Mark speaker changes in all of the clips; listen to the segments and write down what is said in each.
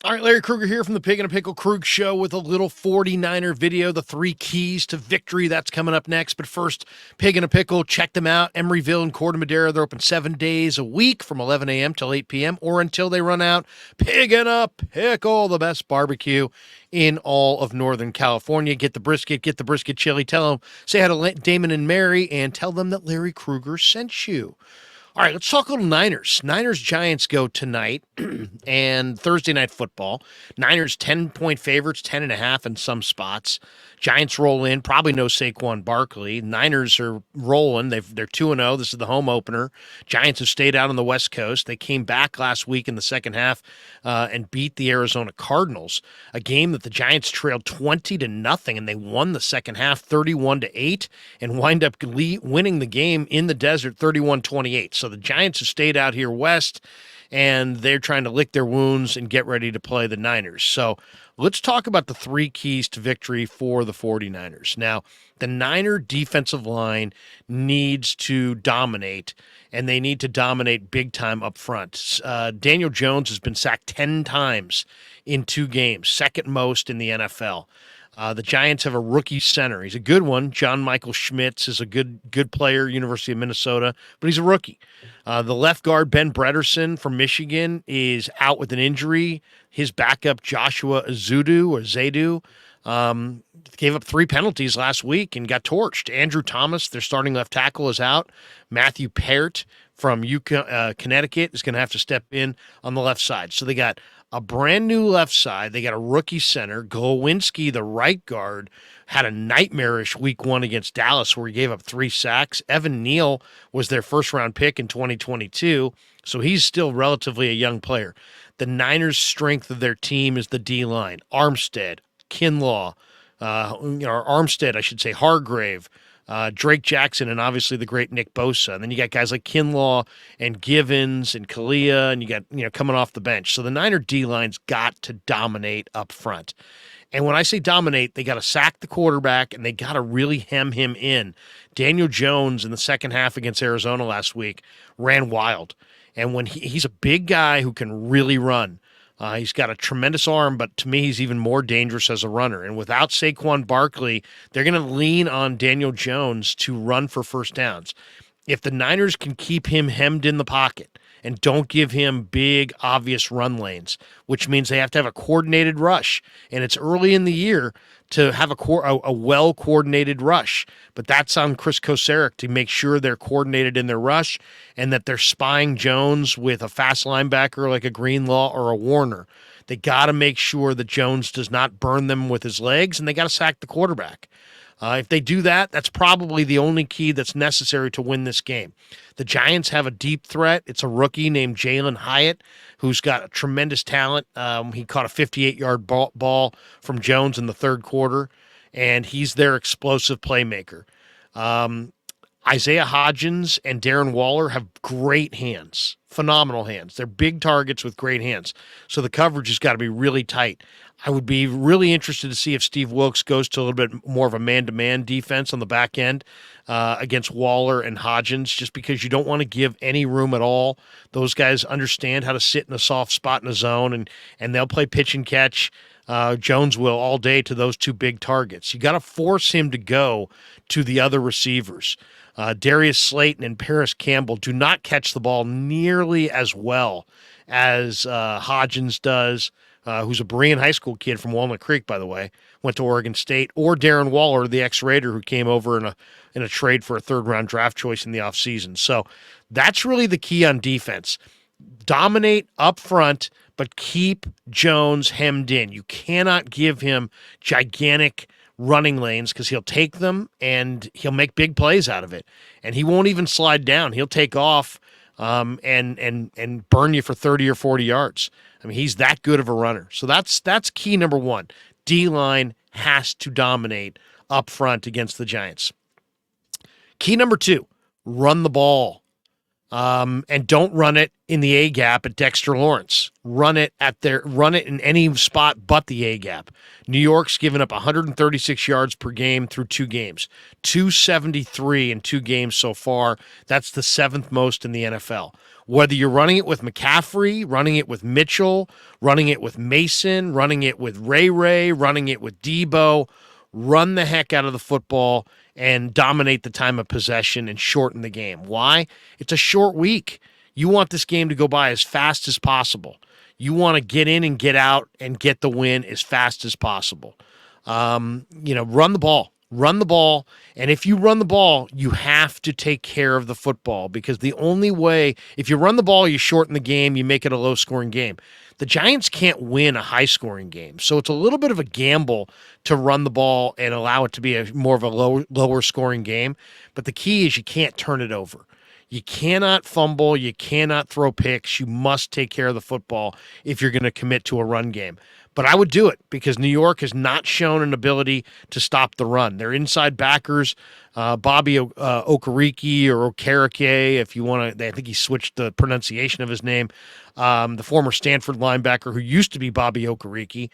Speaker 1: All right, Larry Krueger here from the Pig and a Pickle Krug Show with a little 49er video, the 3 keys to victory. That's coming up next. But first, Pig and a Pickle, check them out. Emeryville and Corte Madera, they're open 7 days a week from 11 a.m. till 8 p.m. or until they run out. Pig and a Pickle, the best barbecue in all of Northern California. Get the brisket chili. Tell them, say hi to Damon and Mary, and tell them that Larry Krueger sent you. All right, let's talk a little Niners. Niners-Giants go tonight and Thursday Night Football. Niners 10-point favorites, 10.5 in some spots. Giants roll in, probably no Saquon Barkley. Niners are rolling. They're 2-0. This is the home opener. Giants have stayed out on the West Coast. They came back last week in the second half and beat the Arizona Cardinals, a game that the Giants trailed 20-0, and they won the second half 31-8 and wind up winning the game in the desert 31-28. So the Giants have stayed out here west, and they're trying to lick their wounds and get ready to play the Niners. So let's talk about the 3 keys to victory for the 49ers. Now, the Niner defensive line needs to dominate, and they need to dominate big time up front. Daniel Jones has been sacked 10 times in 2 games, second most in the NFL. The Giants have a rookie center. He's a good one. John Michael Schmitz is a good player, University of Minnesota, but he's a rookie. The left guard, Ben Bredesen from Michigan, is out with an injury. His backup, Joshua Zaidu, gave up 3 penalties last week and got torched. Andrew Thomas, their starting left tackle, is out. Matthew Peart from Connecticut is going to have to step in on the left side. So they got a brand new left side. They got a rookie center. Glowinski, the right guard, had a nightmarish week 1 against Dallas where he gave up 3 sacks. Evan Neal was their first-round pick in 2022, so he's still relatively a young player. The Niners' strength of their team is the D-line. Armstead, Kinlaw, Armstead, I should say, Hargrave, Drake Jackson, and obviously the great Nick Bosa. And then you got guys like Kinlaw and Givens and Kalia, and you got coming off the bench. So the Niner D-line's got to dominate up front. And when I say dominate, they got to sack the quarterback, and they got to really hem him in. Daniel Jones in the second half against Arizona last week ran wild. And when he's a big guy who can really run. He's got a tremendous arm, but to me, he's even more dangerous as a runner. And without Saquon Barkley, they're going to lean on Daniel Jones to run for first downs. If the Niners can keep him hemmed in the pocket and don't give him big, obvious run lanes, which means they have to have a coordinated rush, and it's early in the year to have a well-coordinated rush. But that's on Chris Kocurek to make sure they're coordinated in their rush and that they're spying Jones with a fast linebacker like a Greenlaw or a Warner. They got to make sure that Jones does not burn them with his legs, and they got to sack the quarterback. If they do that, that's probably the only key that's necessary to win this game. The Giants have a deep threat. It's a rookie named Jalen Hyatt, who's got a tremendous talent. He caught a 58-yard ball from Jones in the third quarter, and he's their explosive playmaker. Isaiah Hodgins and Darren Waller have great hands, phenomenal hands. They're big targets with great hands. So the coverage has got to be really tight. I would be really interested to see if Steve Wilks goes to a little bit more of a man-to-man defense on the back end against Waller and Hodgins, just because you don't want to give any room at all. Those guys understand how to sit in a soft spot in a zone, and they'll play pitch and catch. Jones will all day to those 2 big targets. You got to force him to go to the other receivers. Darius Slayton and Paris Campbell do not catch the ball nearly as well as Hodgins does, who's a Berean high school kid from Walnut Creek, by the way, went to Oregon State, or Darren Waller, the ex-Raider who came over in a trade for a third-round draft choice in the offseason. So that's really the key on defense. Dominate up front, but keep Jones hemmed in. You cannot give him gigantic running lanes because he'll take them and he'll make big plays out of it. And he won't even slide down. He'll take off and burn you for 30 or 40 yards. I mean, he's that good of a runner. So that's key number 1. D-line has to dominate up front against the Giants. Key number 2, run the ball. And don't run it in the A gap at Dexter Lawrence. Run it in any spot but the A gap. New York's given up 136 yards per game through 2 games, 273 in 2 games so far. That's the 7th most in the NFL. Whether you're running it with McCaffrey, running it with Mitchell, running it with Mason, running it with Ray, running it with Debo, run the heck out of the football and dominate the time of possession and shorten the game. Why? It's a short week. You want this game to go by as fast as possible. You want to get in and get out and get the win as fast as possible. Run the ball. Run the ball. And if you run the ball, you have to take care of the football, because the only way, if you run the ball, you shorten the game, you make it a low-scoring game. The Giants can't win a high-scoring game, so it's a little bit of a gamble to run the ball and allow it to be more of a lower-scoring game. But the key is you can't turn it over. You cannot fumble. You cannot throw picks. You must take care of the football if you're going to commit to a run game. But I would do it because New York has not shown an ability to stop the run. Their inside backers, Bobby Okereke or Okereke, if you want to, I think he switched the pronunciation of his name, the former Stanford linebacker who used to be Bobby Okereke.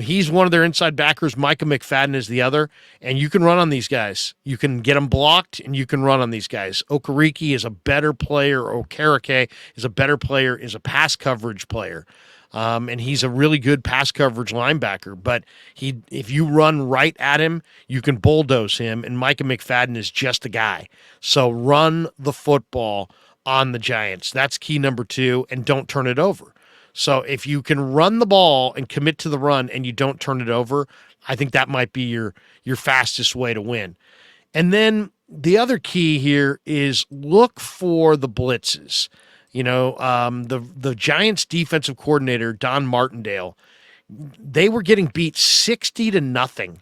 Speaker 1: He's one of their inside backers. Micah McFadden is the other, and you can run on these guys. You can get them blocked, and you can run on these guys. Okereke is a better player. Okereke is a better player, is a pass coverage player. And he's a really good pass coverage linebacker. But if you run right at him, you can bulldoze him, and Micah McFadden is just a guy. So run the football on the Giants. That's key number 2, and don't turn it over. So if you can run the ball and commit to the run and you don't turn it over, I think that might be your fastest way to win. And then the other key here is look for the blitzes. The Giants defensive coordinator, Don Martindale, they were getting beat 60-0,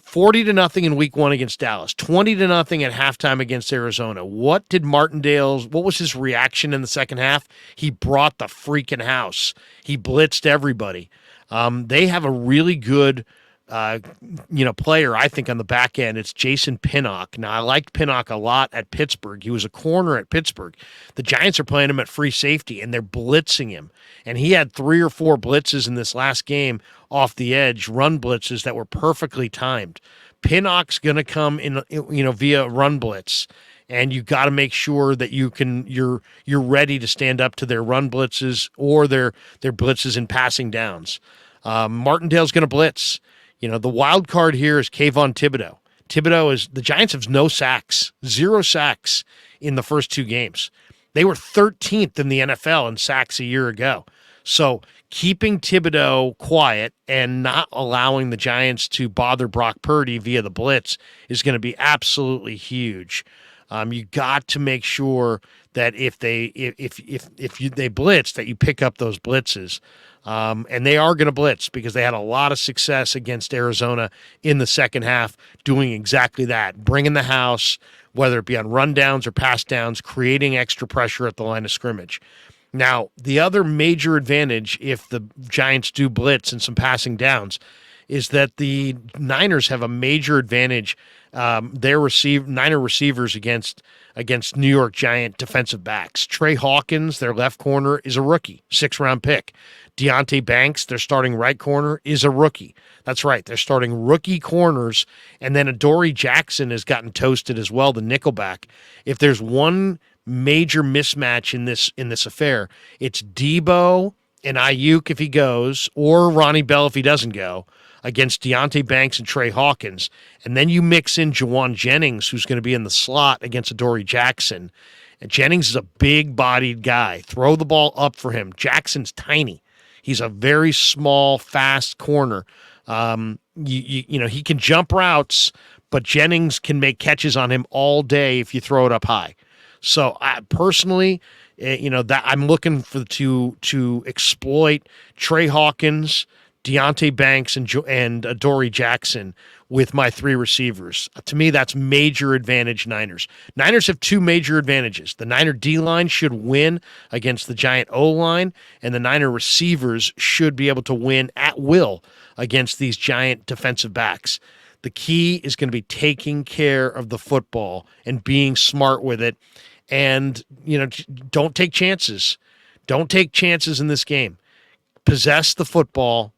Speaker 1: 40-0 in week 1 against Dallas, 20-0 at halftime against Arizona. What was his reaction in the second half? He brought the freaking house. He blitzed everybody. They have a really good player, I think, on the back end. It's Jason Pinnock. Now, I liked Pinnock a lot at Pittsburgh. He was a corner at Pittsburgh. The Giants are playing him at free safety, and they're blitzing him. And he had 3 or 4 blitzes in this last game off the edge, run blitzes that were perfectly timed. Pinnock's going to come in, via run blitz, and you got to make sure that you're ready to stand up to their run blitzes or their blitzes in passing downs. Martindale's going to blitz. The wild card here is Kayvon Thibodeaux. The Giants have 0 sacks in the first 2 games. They were 13th in the NFL in sacks a year ago. So keeping Thibodeaux quiet and not allowing the Giants to bother Brock Purdy via the blitz is going to be absolutely huge. You got to make sure that if they blitz, that you pick up those blitzes. And they are going to blitz because they had a lot of success against Arizona in the second half doing exactly that, bringing the house, whether it be on rundowns or pass downs, creating extra pressure at the line of scrimmage. Now, the other major advantage if the Giants do blitz and some passing downs is that the Niners have a major advantage. Niner receivers against New York Giant defensive backs. Trey Hawkins, their left corner, is a rookie, 6th-round pick. Deonte Banks, their starting right corner, is a rookie. That's right, they're starting rookie corners, and then Adoree Jackson has gotten toasted as well, the nickelback. If there's one major mismatch in this affair, it's Debo and Ayuk if he goes, or Ronnie Bell if he doesn't go, against Deonte Banks and Trey Hawkins. And then you mix in Jawan Jennings, who's going to be in the slot against Adoree Jackson. And Jennings is a big-bodied guy. Throw the ball up for him. Jackson's tiny. He's a very small, fast corner. He can jump routes, but Jennings can make catches on him all day if you throw it up high. So I personally, that I'm looking to exploit Trey Hawkins, Deonte Banks, and Adoree Jackson with my 3 receivers. To me, that's major advantage Niners. Niners have 2 major advantages. The Niner D-line should win against the Giant O-line, and the Niner receivers should be able to win at will against these Giant defensive backs. The key is going to be taking care of the football and being smart with it And, don't take chances. Don't take chances in this game. Possess the football.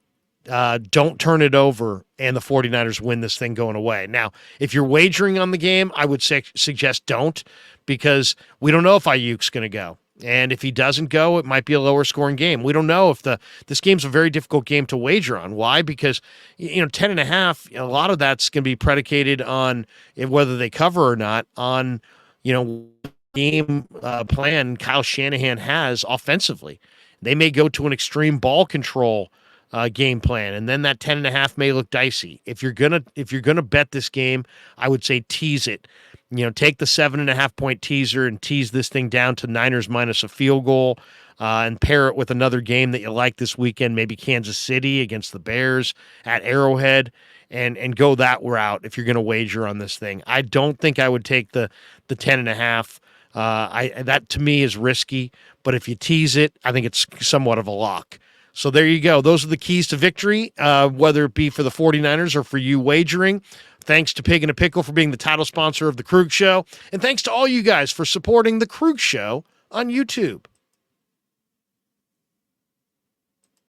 Speaker 1: Don't turn it over, and the 49ers win this thing going away. Now, if you're wagering on the game, I would suggest don't, because we don't know if Ayuk's going to go. And if he doesn't go, it might be a lower scoring game. We don't know if this game's a very difficult game to wager on. Why? Because 10.5, a lot of that's going to be predicated on whether they cover or not, on game plan Kyle Shanahan has offensively. They may go to an extreme ball control game plan, and then that 10.5 may look dicey. If you're gonna bet this game, I would say tease it. Take the 7.5 point teaser and tease this thing down to Niners minus a field goal, and pair it with another game that you like this weekend, maybe Kansas City against the Bears at Arrowhead, and go that route if you're going to wager on this thing. I don't think I would take the 10.5. That to me is risky, but if you tease it, I think it's somewhat of a lock. So there you go. Those are the keys to victory, whether it be for the 49ers or for you wagering. Thanks to Pig and a Pickle for being the title sponsor of The Krug Show. And thanks to all you guys for supporting The Krug Show on YouTube.